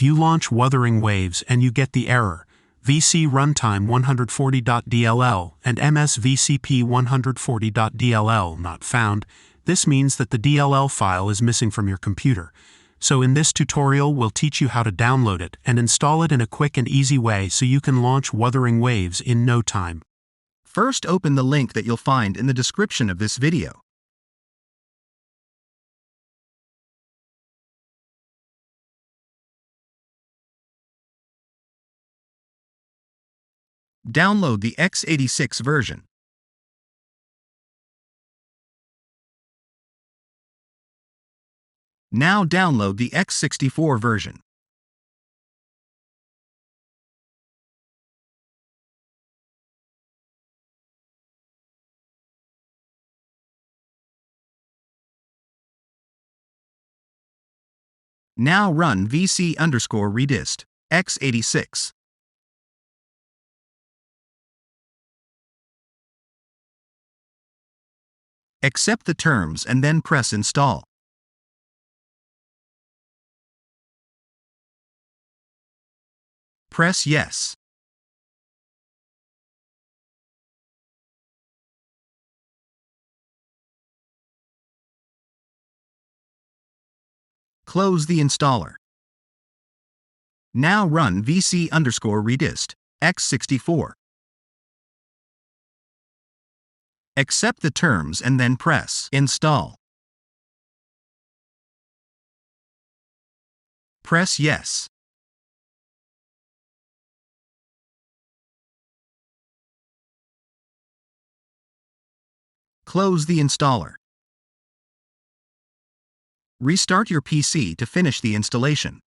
If you launch Wuthering Waves and you get the error, VCRUNTIME140.dll and MSVCP140.dll not found, this means that the DLL file is missing from your computer. So in this tutorial we'll teach you how to download it and install it in a quick and easy way so you can launch Wuthering Waves in no time. First, open the link that you'll find in the description of this video. Download the x86 version. Now download the x64 version. Now run VC_redist x86. Accept the terms and then press install. Press yes. Close the installer. Now run VC_redist x64. Accept the terms and then press install. Press yes. Close the installer. Restart your PC to finish the installation.